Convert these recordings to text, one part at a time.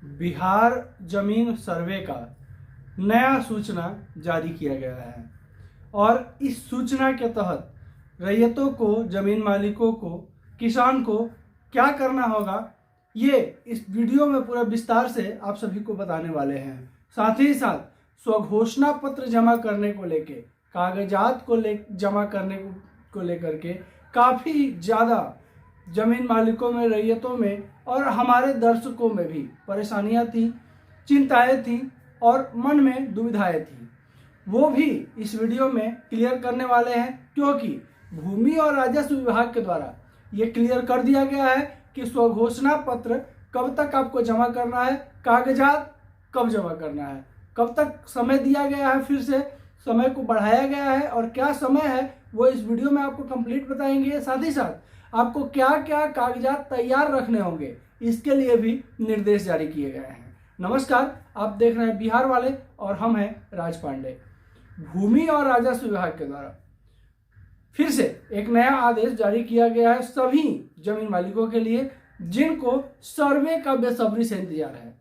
बिहार जमीन सर्वे का नया सूचना जारी किया गया है और इस सूचना के तहत रैयतों को, जमीन मालिकों को, किसान को क्या करना होगा, ये इस वीडियो में पूरा विस्तार से आप सभी को बताने वाले हैं। साथ ही साथ स्वघोषणा पत्र जमा करने को लेके, कागजात को जमा करने को लेकर के काफ़ी ज़्यादा जमीन मालिकों में, रैयतों में और हमारे दर्शकों में भी परेशानियां थी, चिंताएं थी और मन में दुविधाएं थी। वो भी इस वीडियो में क्लियर करने वाले हैं, क्योंकि भूमि और राजस्व विभाग के द्वारा ये क्लियर कर दिया गया है कि स्वघोषणा पत्र कब तक आपको जमा करना है, कागजात कब जमा करना है, कब तक समय दिया गया है, फिर से समय को बढ़ाया गया है और क्या समय है वो इस वीडियो में आपको कंप्लीट बताएंगे। साथ ही साथ आपको क्या क्या कागजात तैयार रखने होंगे, इसके लिए भी निर्देश जारी किए गए हैं। नमस्कार, आप देख रहे हैं बिहार वाले और हम हैं राज पांडे। भूमि और राजस्व विभाग के द्वारा फिर से एक नया आदेश जारी किया गया है सभी जमीन मालिकों के लिए जिनको सर्वे का बेसब्री से इंतजार है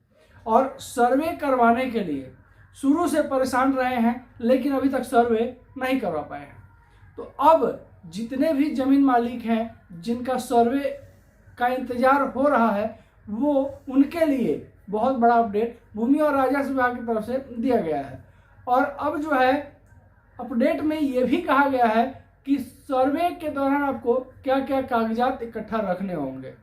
और सर्वे करवाने के लिए शुरू से परेशान रहे हैं, लेकिन अभी तक सर्वे नहीं करवा पाए हैं। तो अब जितने भी जमीन मालिक हैं जिनका सर्वे का इंतजार हो रहा है, वो उनके लिए बहुत बड़ा अपडेट भूमि और राजस्व विभाग की तरफ से दिया गया है। और अब जो है अपडेट में ये भी कहा गया है कि सर्वे के दौरान आपको क्या क्या कागजात इकट्ठा रखने होंगे।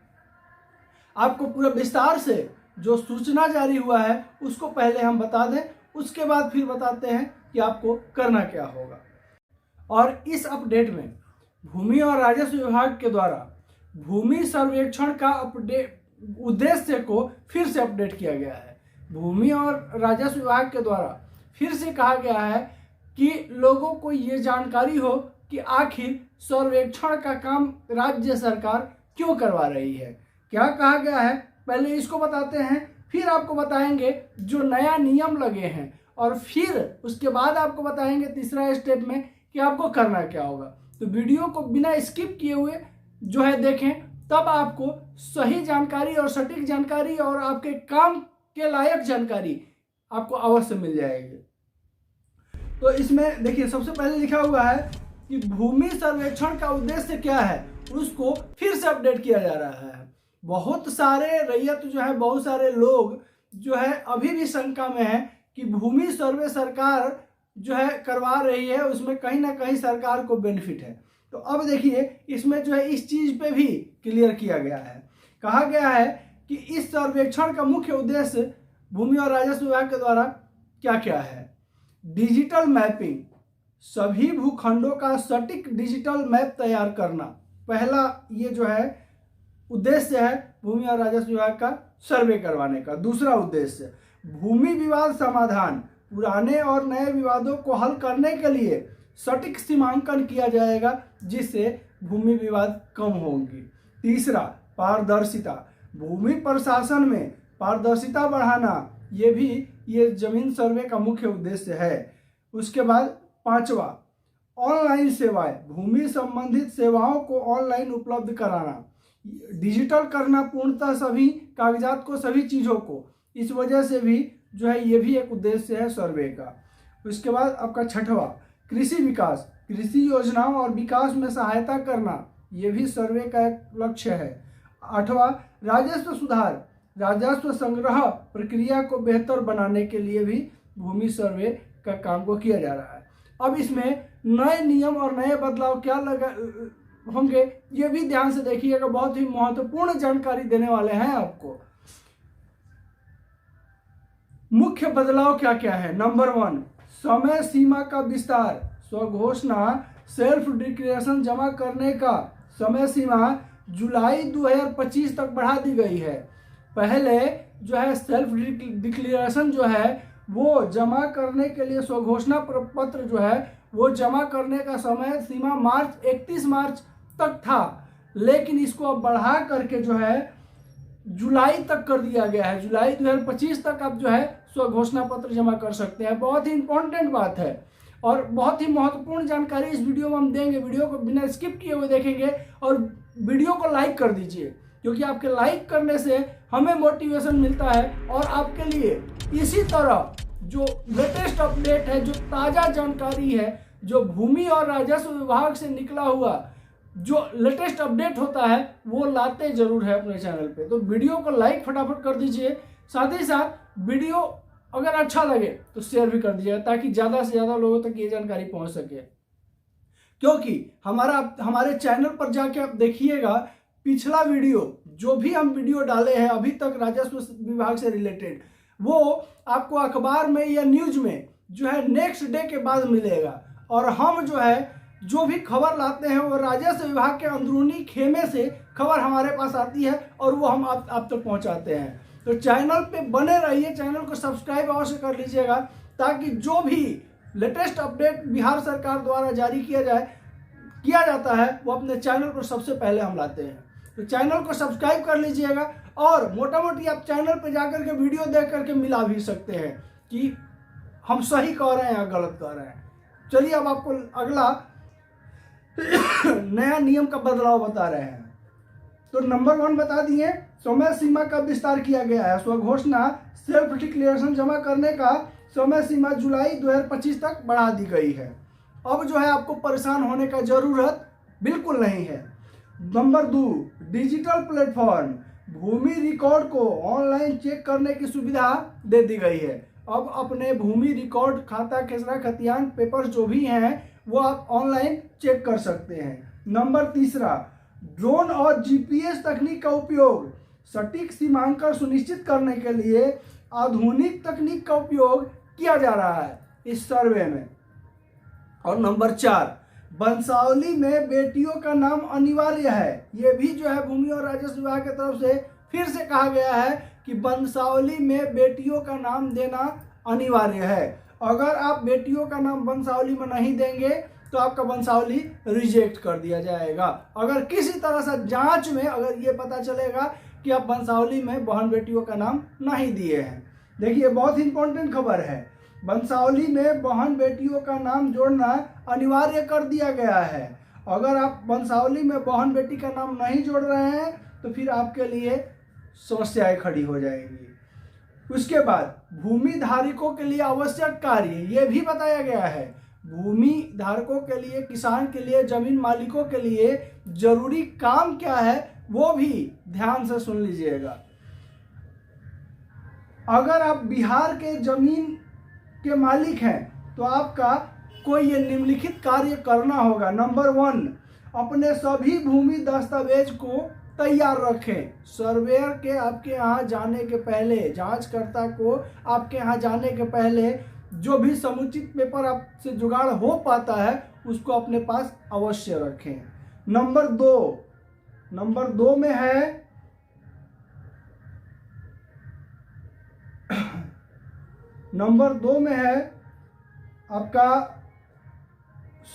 आपको पूरा विस्तार से जो सूचना जारी हुआ है उसको पहले हम बता दें, उसके बाद फिर बताते हैं कि आपको करना क्या होगा। और इस अपडेट में भूमि और राजस्व विभाग के द्वारा भूमि सर्वेक्षण का उद्देश्य को फिर से अपडेट किया गया है। भूमि और राजस्व विभाग के द्वारा फिर से कहा गया है कि लोगों को ये जानकारी हो कि आखिर सर्वेक्षण का काम राज्य सरकार क्यों करवा रही है। क्या कहा गया है पहले इसको बताते हैं, फिर आपको बताएंगे जो नया नियम लगे हैं और फिर उसके बाद आपको बताएंगे तीसरा स्टेप में कि आपको करना क्या होगा। तो वीडियो को बिना स्किप किए हुए जो है देखें, तब आपको सही जानकारी और सटीक जानकारी और आपके काम के लायक जानकारी आपको अवश्य मिल जाएगी। तो इसमें देखिए सबसे पहले लिखा हुआ है कि भूमि सर्वेक्षण का उद्देश्य क्या है, उसको फिर से अपडेट किया जा रहा है। बहुत सारे रैयत जो है, बहुत सारे लोग जो है अभी भी शंका में है कि भूमि सर्वे सरकार जो है करवा रही है, उसमें कहीं ना कहीं सरकार को बेनिफिट है। तो अब देखिए इसमें जो है इस चीज पे भी क्लियर किया गया है। कहा गया है कि इस सर्वेक्षण का मुख्य उद्देश्य भूमि और राजस्व विभाग के द्वारा क्या क्या है। डिजिटल मैपिंग, सभी भूखंडों का सटीक डिजिटल मैप तैयार करना पहला ये जो है उद्देश्य है भूमि और राजस्व विभाग का सर्वे करवाने का। दूसरा उद्देश्य भूमि विवाद समाधान, पुराने और नए विवादों को हल करने के लिए सटीक सीमांकन किया जाएगा जिससे भूमि विवाद कम होंगे। तीसरा पारदर्शिता, भूमि प्रशासन में पारदर्शिता बढ़ाना, ये जमीन सर्वे का मुख्य उद्देश्य है। उसके बाद पांचवा ऑनलाइन सेवाएं, भूमि संबंधित सेवाओं को ऑनलाइन उपलब्ध कराना, डिजिटल करना पूर्णतः सभी कागजात को, सभी चीज़ों को। इस वजह से भी जो है ये भी एक उद्देश्य है सर्वे का। उसके बाद आपका छठवा कृषि विकास, कृषि योजनाओं और विकास में सहायता करना, ये भी सर्वे का एक लक्ष्य है। आठवां राजस्व सुधार, राजस्व संग्रह प्रक्रिया को बेहतर बनाने के लिए भी भूमि सर्वे का काम को किया जा रहा है। अब इसमें नए नियम और नए बदलाव क्या होंगे ये भी ध्यान से देखिएगा, बहुत ही महत्वपूर्ण जानकारी देने वाले हैं आपको। मुख्य बदलाव क्या क्या है। नंबर 1, समय सीमा का विस्तार, स्वघोषणा सेल्फ डिक्लेरेशन जमा करने का समय सीमा जुलाई 2025 तक बढ़ा दी गई है। पहले जो है सेल्फ डिक्लेरेशन जो है वो जमा करने के लिए स्वघोषणा पत्र जो है वो जमा करने का समय सीमा 31 मार्च तक था, लेकिन इसको अब बढ़ा करके जो है जुलाई तक कर दिया गया है। जुलाई 2025 तक आप जो है स्वघोषणा पत्र जमा कर सकते हैं। बहुत ही इंपॉर्टेंट बात है और बहुत ही महत्वपूर्ण जानकारी इस वीडियो में हम देंगे। वीडियो को बिना स्किप किए हुए देखेंगे और वीडियो को लाइक कर दीजिए, क्योंकि आपके लाइक करने से हमें मोटिवेशन मिलता है और आपके लिए इसी तरह जो लेटेस्ट अपडेट है, जो ताज़ा जानकारी है, जो भूमि और राजस्व विभाग से निकला हुआ जो लेटेस्ट अपडेट होता है वो लाते जरूर है अपने चैनल पे। तो वीडियो को लाइक फटाफट कर दीजिए, साथ ही साथ वीडियो अगर अच्छा लगे तो शेयर भी कर दीजिएगा ताकि ज़्यादा से ज़्यादा लोगों तक ये जानकारी पहुंच सके। क्योंकि हमारे चैनल पर जाके आप देखिएगा, पिछला वीडियो जो भी हम वीडियो डाले हैं अभी तक राजस्व विभाग से रिलेटेड, वो आपको अखबार में या न्यूज में जो है नेक्स्ट डे के बाद मिलेगा। और हम जो है जो भी खबर लाते हैं वो राजस्व विभाग के अंदरूनी खेमे से खबर हमारे पास आती है और वो हम आप तक पहुंचाते हैं। तो चैनल पे बने रहिए, चैनल को सब्सक्राइब अवश्य कर लीजिएगा ताकि जो भी लेटेस्ट अपडेट बिहार सरकार द्वारा जारी किया जाता है वो अपने चैनल पर सबसे पहले हम लाते हैं। तो चैनल को सब्सक्राइब कर लीजिएगा और मोटा मोटी आप चैनल पर जाकर के वीडियो देख करके मिला भी सकते हैं कि हम सही कह रहे हैं या गलत कह रहे हैं। चलिए अब आपको अगला नया नियम का बदलाव बता रहे हैं। तो नंबर 1 बता दिए, समय सीमा का विस्तार किया गया है। स्वघोषणा सेल्फ डिक्लेरेशन जमा करने का समय सीमा जुलाई 2025 तक बढ़ा दी गई है। अब जो है आपको परेशान होने का जरूरत बिल्कुल नहीं है। नंबर 2, डिजिटल प्लेटफॉर्म, भूमि रिकॉर्ड को ऑनलाइन चेक करने की सुविधा दे दी गई है। अब अपने भूमि रिकॉर्ड, खाता खेसरा खतियान पेपर जो भी हैं वो आप ऑनलाइन चेक कर सकते हैं। नंबर 3, ड्रोन और जीपीएस तकनीक का उपयोग, सटीक सीमांकन सुनिश्चित करने के लिए आधुनिक तकनीक का उपयोग किया जा रहा है इस सर्वे में। और नंबर 4, वंशावली में बेटियों का नाम अनिवार्य है। ये भी जो है भूमि और राजस्व विभाग की तरफ से फिर से कहा गया है कि वंशावली में बेटियों का नाम देना अनिवार्य है। अगर आप बेटियों का नाम वंशावली में नहीं देंगे तो आपका वंशावली रिजेक्ट कर दिया जाएगा। अगर किसी तरह से जांच में अगर ये पता चलेगा कि आप वंशावली में बहन बेटियों का नाम नहीं दिए हैं, देखिए बहुत इंपॉर्टेंट खबर है, वंशावली में बहन बेटियों का नाम जोड़ना अनिवार्य कर दिया गया है। अगर आप वंशावली में बहन बेटी का नाम नहीं जोड़ रहे हैं तो फिर आपके लिए समस्याएं खड़ी हो जाएंगी। उसके बाद भूमि धारकों के लिए आवश्यक कार्य, ये भी बताया गया है। भूमि धारकों के लिए, किसान के लिए, जमीन मालिकों के लिए जरूरी काम क्या है वो भी ध्यान से सुन लीजिएगा। अगर आप बिहार के जमीन के मालिक हैं तो आपका कोई ये निम्नलिखित कार्य करना होगा। नंबर 1, अपने सभी भूमि दस्तावेज को तैयार रखें। सर्वेयर के आपके यहाँ जाने के पहले, जांचकर्ता को आपके यहाँ जाने के पहले जो भी समुचित पेपर आपसे जुगाड़ हो पाता है उसको अपने पास अवश्य रखें। नंबर 2 में है नंबर 2 में है आपका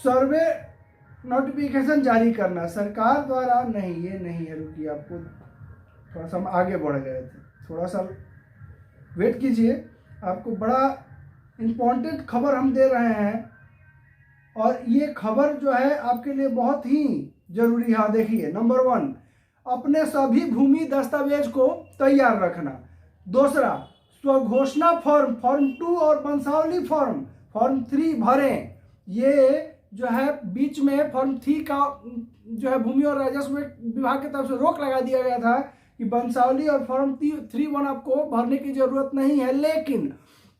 सर्वे नोटिफिकेशन जारी करना सरकार द्वारा। नहीं, ये नहीं है, रुकिए, आपको थोड़ा सा हम आगे बढ़ गए थे, थोड़ा सा वेट कीजिए। आपको बड़ा इम्पोर्टेंट खबर हम दे रहे हैं और ये खबर जो है आपके लिए बहुत ही जरूरी है। देखिए, नंबर 1, अपने सभी भूमि दस्तावेज को तैयार रखना। 2, स्वघोषणा फॉर्म 2 और वंशावली फॉर्म 3 भरें। ये जो है बीच में फॉर्म 3 का जो है भूमि और राजस्व विभाग की तरफ से रोक लगा दिया गया था कि वंशावली और फॉर्म 3 आपको भरने की जरूरत नहीं है, लेकिन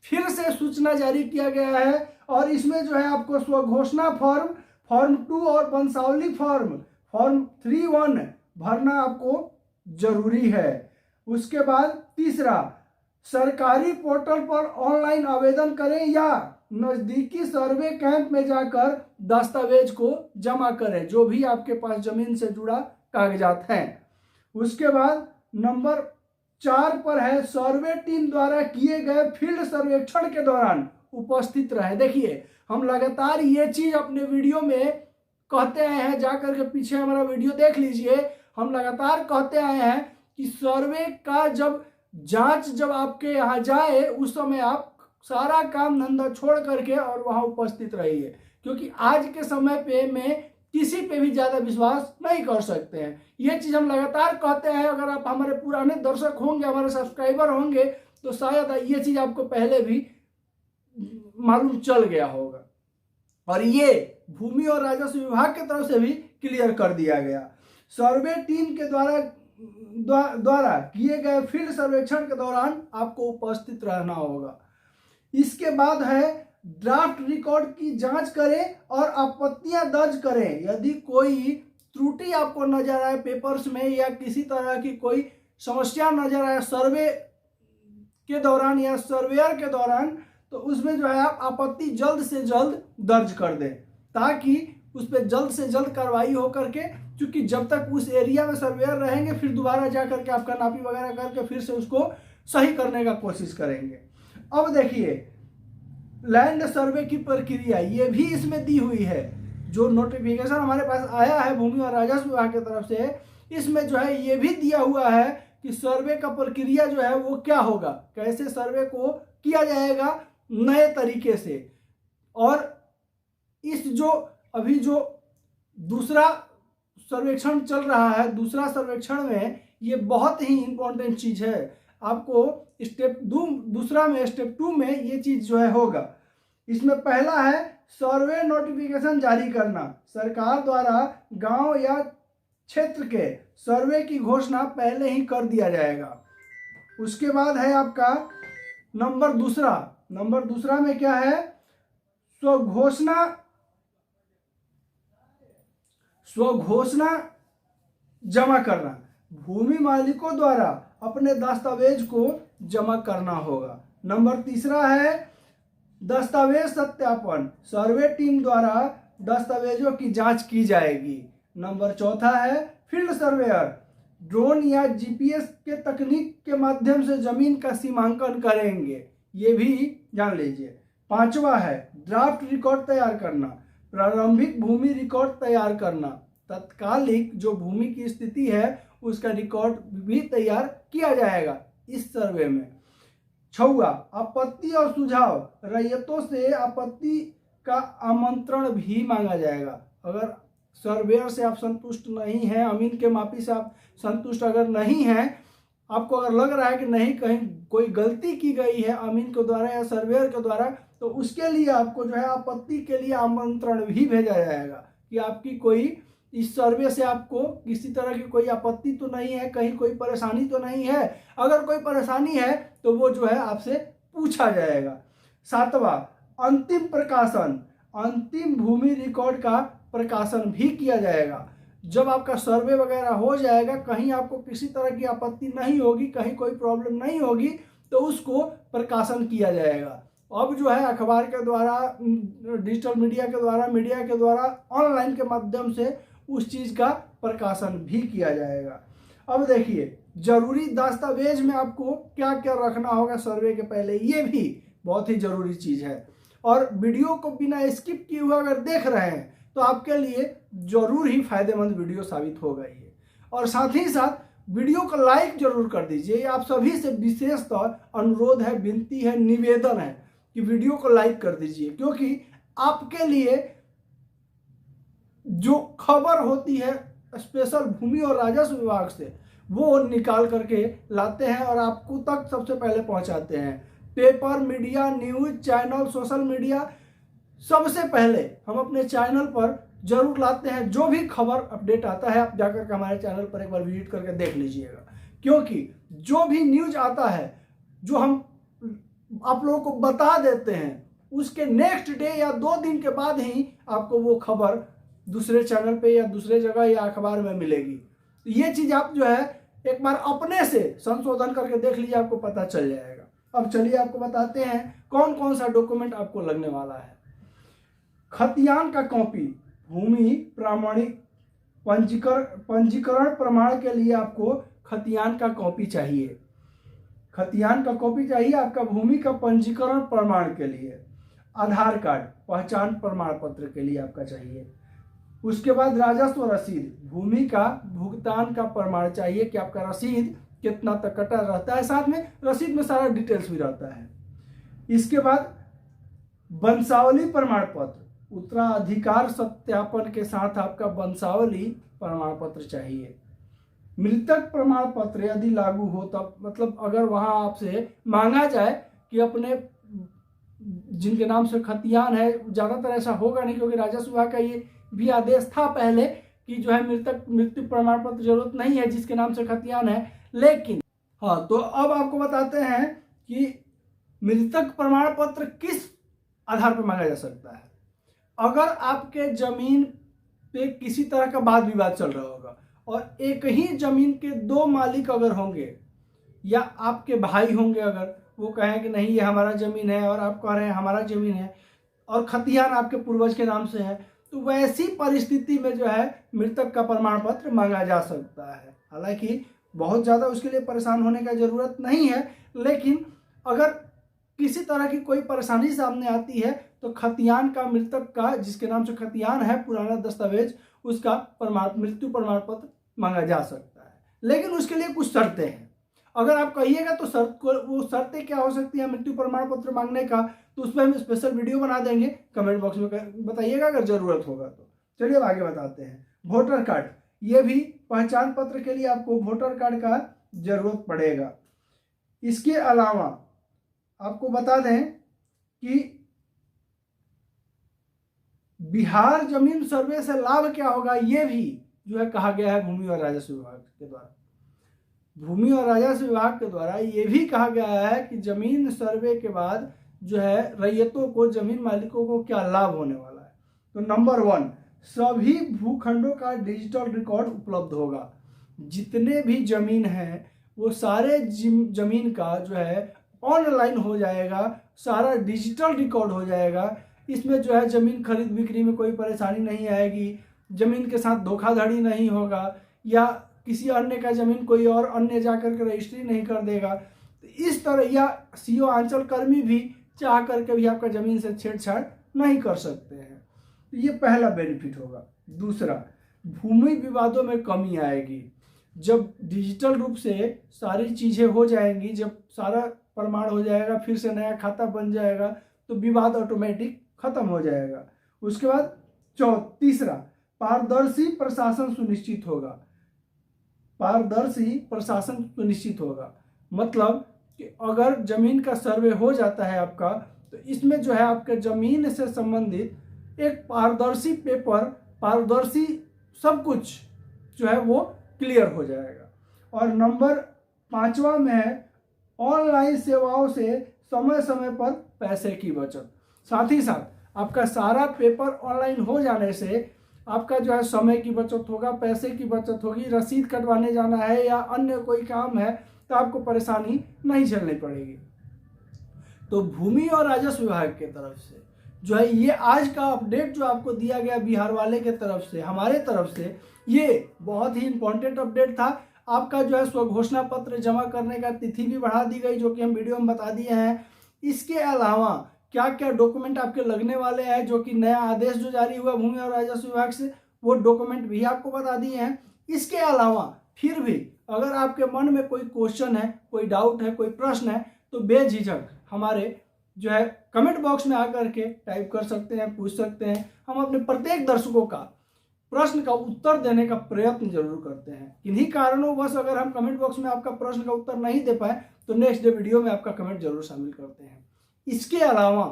फिर से सूचना जारी किया गया है और इसमें जो है आपको स्वघोषणा फॉर्म 2 और वंशावली फॉर्म 3 भरना आपको जरूरी है। उसके बाद 3, सरकारी पोर्टल पर ऑनलाइन आवेदन करें या नजदीकी सर्वे कैंप में जाकर दस्तावेज को जमा करें, जो भी आपके पास जमीन से जुड़ा कागजात हैं। उसके बाद नंबर 4 पर है, सर्वे टीम द्वारा किए गए फील्ड सर्वेक्षण के दौरान उपस्थित रहे। देखिए, हम लगातार ये चीज अपने वीडियो में कहते आए हैं, जाकर के पीछे हमारा वीडियो देख लीजिए। हम लगातार कहते आए हैं कि सर्वे का जब आपके यहाँ जाए उस समय आप सारा काम धंधा छोड़ करके और वहाँ उपस्थित रहिए, क्योंकि आज के समय पे में किसी पे भी ज़्यादा विश्वास नहीं कर सकते हैं। ये चीज़ हम लगातार कहते हैं। अगर आप हमारे पुराने दर्शक होंगे, हमारे सब्सक्राइबर होंगे, तो शायद ये चीज़ आपको पहले भी मालूम चल गया होगा। और ये भूमि और राजस्व विभाग की तरफ से भी क्लियर कर दिया गया। सर्वे टीम के द्वारा किए गए फील्ड सर्वेक्षण के दौरान आपको उपस्थित रहना होगा। इसके बाद है ड्राफ्ट रिकॉर्ड की जांच करें और आपत्तियां दर्ज करें। यदि कोई त्रुटि आपको नजर आए पेपर्स में या किसी तरह की कोई समस्या नजर आए सर्वे के दौरान या सर्वेयर के दौरान, तो उसमें जो है आप आपत्ति जल्द से जल्द दर्ज कर दें, ताकि उस पर जल्द से जल्द कार्रवाई हो करके, क्योंकि जब तक उस एरिया में सर्वेयर रहेंगे फिर दोबारा जा करके आपका नापी वगैरह करके फिर से उसको सही करने का कोशिश करेंगे। अब देखिए लैंड सर्वे की प्रक्रिया ये भी इसमें दी हुई है। जो नोटिफिकेशन हमारे पास आया है भूमि और राजस्व विभाग की तरफ से, इसमें जो है ये भी दिया हुआ है कि सर्वे का प्रक्रिया जो है वो क्या होगा, कैसे सर्वे को किया जाएगा नए तरीके से। और इस जो अभी जो दूसरा सर्वेक्षण चल रहा है, दूसरा सर्वेक्षण में ये बहुत ही इंपॉर्टेंट चीज है। आपको दूसरा में स्टेप 2 में ये चीज जो है होगा। इसमें पहला है सर्वे नोटिफिकेशन जारी करना। सरकार द्वारा गांव या क्षेत्र के सर्वे की घोषणा पहले ही कर दिया जाएगा। उसके बाद है आपका नंबर दूसरा में क्या है, स्वघोषणा जमा करना। भूमि मालिकों द्वारा अपने दस्तावेज को जमा करना होगा। नंबर 3 है दस्तावेज सत्यापन। सर्वे टीम द्वारा दस्तावेजों की जांच की जाएगी। नंबर 4 है फील्ड सर्वेयर ड्रोन या जीपीएस के तकनीक के माध्यम से जमीन का सीमांकन करेंगे, ये भी जान लीजिए। 5वां है ड्राफ्ट रिकॉर्ड तैयार करना। प्रारंभिक भूमि रिकॉर्ड तैयार करना, तत्कालिक जो भूमि की स्थिति है उसका रिकॉर्ड भी तैयार किया जाएगा इस सर्वे में। 6वां आपत्ति और सुझाव। रैयतों से आपत्ति का आमंत्रण भी मांगा जाएगा। अगर सर्वेयर से आप संतुष्ट नहीं हैं, अमीन के मापी से आप संतुष्ट अगर नहीं हैं, आपको अगर लग रहा है कि नहीं कहीं कोई गलती की गई है अमीन के द्वारा या सर्वेयर के द्वारा, तो उसके लिए आपको जो है आपत्ति के लिए आमंत्रण भी भेजा जाएगा कि आपकी कोई इस सर्वे से आपको किसी तरह की कोई आपत्ति तो नहीं है, कहीं कोई परेशानी तो नहीं है। अगर कोई परेशानी है तो वो जो है आपसे पूछा जाएगा। 7वां अंतिम प्रकाशन। अंतिम भूमि रिकॉर्ड का प्रकाशन भी किया जाएगा। जब आपका सर्वे वगैरह हो जाएगा, कहीं आपको किसी तरह की आपत्ति नहीं होगी, कहीं कोई प्रॉब्लम नहीं होगी, तो उसको प्रकाशन किया जाएगा। अब जो है अखबार के द्वारा, डिजिटल मीडिया के द्वारा ऑनलाइन के माध्यम से उस चीज़ का प्रकाशन भी किया जाएगा। अब देखिए जरूरी दस्तावेज में आपको क्या क्या रखना होगा सर्वे के पहले, ये भी बहुत ही जरूरी चीज़ है। और वीडियो को बिना स्किप किए हुए अगर देख रहे हैं तो आपके लिए जरूर ही फायदेमंद वीडियो साबित होगा ये। और साथ ही साथ वीडियो को लाइक जरूर कर दीजिए। ये आप सभी से विशेषतः अनुरोध है, विनती है, निवेदन है कि वीडियो को लाइक कर दीजिए, क्योंकि आपके लिए जो खबर होती है स्पेशल भूमि और राजस्व विभाग से, वो निकाल करके लाते हैं और आपको तक सबसे पहले पहुंचाते हैं। Paper, media, news channel, social media, सबसे पहले हम अपने चैनल पर जरूर लाते हैं। जो भी खबर अपडेट आता है आप जाकर के हमारे चैनल पर एक बार विजिट करके देख लीजिएगा, क्योंकि जो भी न्यूज आता है जो हम आप लोगों को बता देते हैं, उसके नेक्स्ट डे या 2 दिन के बाद ही आपको वो खबर दूसरे चैनल पे या दूसरे जगह या अखबार में मिलेगी। ये चीज आप जो है एक बार अपने से संशोधन करके देख लीजिए, आपको पता चल जाएगा। अब चलिए आपको बताते हैं कौन कौन सा डॉक्यूमेंट आपको लगने वाला है। खतियान का कॉपी, भूमि प्रामाणिक पंजीकरण प्रमाण के लिए आपको खतियान का कॉपी चाहिए। खतियान का कॉपी चाहिए आपका भूमि का पंजीकरण प्रमाण के लिए। आधार कार्ड पहचान प्रमाण पत्र के लिए आपका चाहिए। उसके बाद राजस्व रसीद, भूमि का भुगतान का प्रमाण चाहिए कि आपका रसीद कितना तक कटा रहता है, साथ में रसीद में सारा डिटेल्स भी रहता है। इसके बाद वंशावली प्रमाण पत्र, उत्तराधिकार सत्यापन के साथ आपका वंशावली प्रमाण पत्र चाहिए। मृतक प्रमाण पत्र यदि लागू हो तब, मतलब अगर वहां आपसे मांगा जाए कि अपने जिनके नाम से खतियान है, ज़्यादातर ऐसा होगा नहीं क्योंकि राजस्व विभाग का ये भी आदेश था पहले कि जो है मृत्यु प्रमाण पत्र जरूरत नहीं है जिसके नाम से खतियान है। लेकिन हाँ, तो अब आपको बताते हैं कि मृतक प्रमाण पत्र किस आधार पर मांगा जा सकता है। अगर आपके जमीन पे किसी तरह का वाद विवाद चल रहा होगा और एक ही जमीन के दो मालिक अगर होंगे या आपके भाई होंगे, अगर वो कहें कि नहीं ये हमारा जमीन है और आप कह रहे हैं हमारा जमीन है और खतियान आपके पूर्वज के नाम से है, तो वैसी परिस्थिति में जो है मृतक का प्रमाण पत्र मांगा जा सकता है। हालांकि बहुत ज़्यादा उसके लिए परेशान होने का ज़रूरत नहीं है, लेकिन अगर किसी तरह की कोई परेशानी सामने आती है तो खतियान का, मृतक का जिसके नाम से खतियान है पुराना दस्तावेज, उसका मृत्यु प्रमाण पत्र मांगा जा सकता है। लेकिन उसके लिए कुछ शर्तें हैं। अगर आप कहिएगा तो वो शर्तें क्या हो सकती हैं मृत्यु प्रमाण पत्र मांगने का, तो उस पर हम स्पेशल वीडियो बना देंगे, कमेंट बॉक्स में बताइएगा अगर जरूरत होगा तो। चलिए अब आगे बताते हैं। वोटर कार्ड, ये भी पहचान पत्र के लिए आपको वोटर कार्ड का जरूरत पड़ेगा। इसके अलावा आपको बता दें कि बिहार जमीन सर्वे से लाभ क्या होगा, ये भी जो है कहा गया है भूमि और राजस्व विभाग के द्वारा। भूमि और राजस्व विभाग के द्वारा ये भी कहा गया है कि जमीन सर्वे के बाद जो है रैयतों को, जमीन मालिकों को क्या लाभ होने वाला है। तो नंबर 1, सभी भूखंडों का डिजिटल रिकॉर्ड उपलब्ध होगा। जितने भी जमीन हैं वो सारे जमीन का जो है ऑनलाइन हो जाएगा, सारा डिजिटल रिकॉर्ड हो जाएगा। इसमें जो है जमीन खरीद बिक्री में कोई परेशानी नहीं आएगी, जमीन के साथ धोखाधड़ी नहीं होगा या किसी अन्य का जमीन कोई और अन्य जाकर के रजिस्ट्री नहीं कर देगा। तो इस तरह, या सीओ अंचल कर्मी भी चाह करके भी आपका जमीन से छेड़छाड़ नहीं कर सकते हैं। तो ये पहला बेनिफिट होगा। दूसरा, भूमि विवादों में कमी आएगी। जब डिजिटल रूप से सारी चीज़ें हो जाएंगी, जब सारा प्रमाण हो जाएगा, फिर से नया खाता बन जाएगा, तो विवाद ऑटोमेटिक खत्म हो जाएगा। उसके बाद तीसरा, पारदर्शी प्रशासन सुनिश्चित होगा। पारदर्शी प्रशासन सुनिश्चित होगा मतलब कि अगर जमीन का सर्वे हो जाता है आपका, तो इसमें जो है आपके जमीन से संबंधित एक पारदर्शी पेपर, पारदर्शी सब कुछ जो है वो क्लियर हो जाएगा। और नंबर 5वां में है ऑनलाइन सेवाओं से समय समय पर पैसे की बचत। साथ ही साथ आपका सारा पेपर ऑनलाइन हो जाने से आपका जो है समय की बचत होगा, पैसे की बचत होगी। रसीद कटवाने जाना है या अन्य कोई काम है तो आपको परेशानी नहीं झेलनी पड़ेगी। तो भूमि और राजस्व विभाग के तरफ से जो है ये आज का अपडेट जो आपको दिया गया बिहार वाले के तरफ से, हमारे तरफ से, ये बहुत ही इंपॉर्टेंट अपडेट था। आपका जो है स्वघोषणा पत्र जमा करने का तिथि भी बढ़ा दी गई, जो कि हम वीडियो में बता दिए हैं। इसके अलावा क्या क्या डॉक्यूमेंट आपके लगने वाले हैं, जो कि नया आदेश जो जारी हुआ भूमि और राजस्व विभाग से, वो डॉक्यूमेंट भी आपको बता दिए हैं। इसके अलावा फिर भी अगर आपके मन में कोई क्वेश्चन है, कोई डाउट है, कोई प्रश्न है, तो बेझिझक हमारे जो है कमेंट बॉक्स में आकर के टाइप कर सकते हैं, पूछ सकते हैं। हम अपने प्रत्येक दर्शकों का प्रश्न का उत्तर देने का प्रयत्न जरूर करते हैं। किन्हीं कारणोंवश अगर हम कमेंट बॉक्स में आपका प्रश्न का उत्तर नहीं दे पाए तो नेक्स्ट डे वीडियो में आपका कमेंट जरूर शामिल करते हैं। इसके अलावा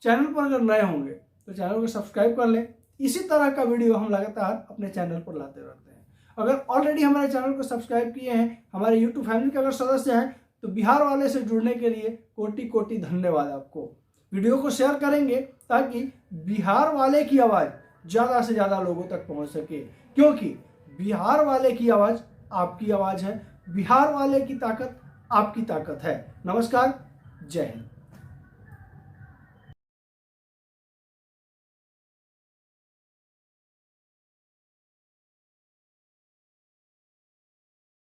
चैनल पर अगर नए होंगे तो चैनल को सब्सक्राइब कर लें। इसी तरह का वीडियो हम लगातार अपने चैनल पर लाते रहते हैं। अगर ऑलरेडी हमारे चैनल को सब्सक्राइब किए हैं, हमारे यूट्यूब फैमिली के अगर सदस्य हैं, तो बिहार वाले से जुड़ने के लिए कोटि कोटि धन्यवाद आपको। वीडियो को शेयर करेंगे ताकि बिहार वाले की आवाज़ ज़्यादा से ज़्यादा लोगों तक पहुंच सके, क्योंकि बिहार वाले की आवाज़ आपकी आवाज़ है। बिहार वाले की ताकत आपकी ताकत है। नमस्कार, जय हिंद।